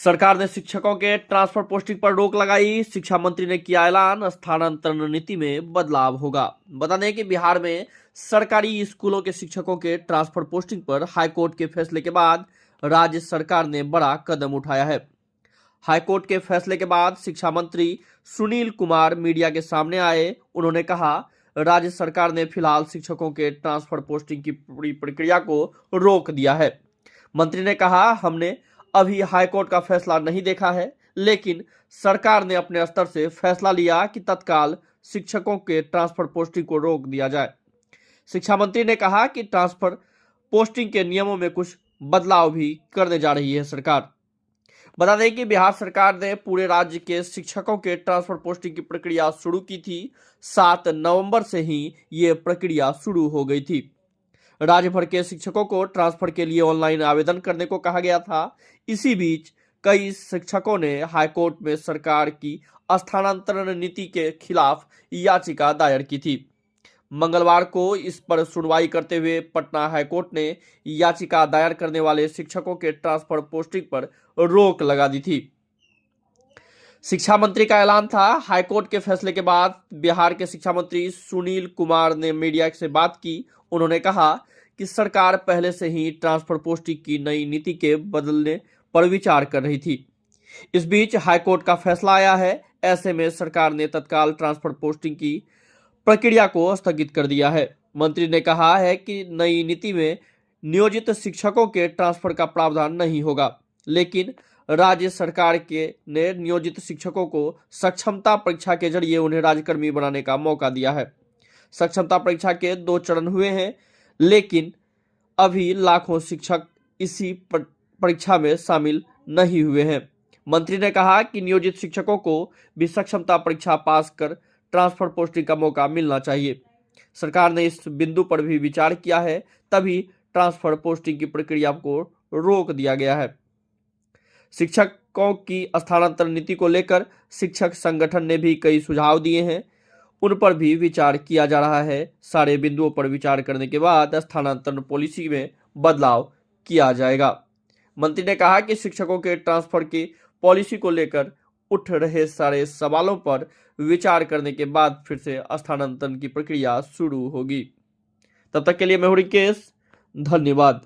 सरकार ने शिक्षकों के ट्रांसफर पोस्टिंग पर रोक लगाई। शिक्षा मंत्री ने किया ऐलान, स्थानांतरण नीति में बदलाव होगा। बता दें कि बिहार में सरकारी स्कूलों के शिक्षकों के ट्रांसफर पोस्टिंग पर हाईकोर्ट के फैसले के बाद राज्य सरकार ने बड़ा कदम उठाया है। हाईकोर्ट के फैसले के बाद शिक्षा मंत्री सुनील कुमार मीडिया के सामने आए। उन्होंने कहा, राज्य सरकार ने फिलहाल शिक्षकों के ट्रांसफर पोस्टिंग की पूरी प्रक्रिया को रोक दिया है। मंत्री ने कहा, हमने अभी हाईकोर्ट का फैसला नहीं देखा है, लेकिन सरकार ने अपने स्तर से फैसला लिया कि तत्काल शिक्षकों के ट्रांसफर पोस्टिंग को रोक दिया जाए। शिक्षा मंत्री ने कहा कि ट्रांसफर पोस्टिंग के नियमों में कुछ बदलाव भी करने जा रही है सरकार। बता दें कि बिहार सरकार ने पूरे राज्य के शिक्षकों के ट्रांसफर पोस्टिंग की प्रक्रिया शुरू की थी। 7 नवंबर से ही ये प्रक्रिया शुरू हो गई थी। राज्य भर के शिक्षकों को ट्रांसफर के लिए ऑनलाइन आवेदन करने को कहा गया था। इसी बीच कई शिक्षकों ने हाईकोर्ट में सरकार की स्थानांतरण नीति के खिलाफ याचिका दायर की थी। मंगलवार को इस पर सुनवाई करते हुए पटना हाईकोर्ट ने याचिका दायर करने वाले शिक्षकों के ट्रांसफर पोस्टिंग पर रोक लगा दी थी। शिक्षा मंत्री का ऐलान था। हाईकोर्ट के फैसले के बाद बिहार के शिक्षा मंत्री सुनील कुमार ने मीडिया से बात की। उन्होंने कहा कि सरकार पहले से ही ट्रांसफर पोस्टिंग की नई नीति के बदलने पर विचार कर रही थी। इस बीच हाईकोर्ट का फैसला आया है। ऐसे में सरकार ने तत्काल ट्रांसफर पोस्टिंग की प्रक्रिया को स्थगित कर दिया है। मंत्री ने कहा है कि नई नीति में नियोजित शिक्षकों के ट्रांसफर का प्रावधान नहीं होगा, लेकिन राज्य सरकार के ने नियोजित शिक्षकों को सक्षमता परीक्षा के जरिए उन्हें राज्यकर्मी बनाने का मौका दिया है। सक्षमता परीक्षा के 2 चरण हुए हैं, लेकिन अभी लाखों शिक्षक इसी परीक्षा में शामिल नहीं हुए हैं। मंत्री ने कहा कि नियोजित शिक्षकों को भी सक्षमता परीक्षा पास कर ट्रांसफर पोस्टिंग का मौका मिलना चाहिए। सरकार ने इस बिंदु पर भी विचार किया है, तभी ट्रांसफर पोस्टिंग की प्रक्रिया को रोक दिया गया है। शिक्षकों की स्थानांतरण नीति को लेकर शिक्षक संगठन ने भी कई सुझाव दिए हैं, उन पर भी विचार किया जा रहा है। सारे बिंदुओं पर विचार करने के बाद स्थानांतरण पॉलिसी में बदलाव किया जाएगा। मंत्री ने कहा कि शिक्षकों के ट्रांसफर की पॉलिसी को लेकर उठ रहे सारे सवालों पर विचार करने के बाद फिर से स्थानांतरण की प्रक्रिया शुरू होगी। तब तक के लिए मैं हूं रिकेश, धन्यवाद।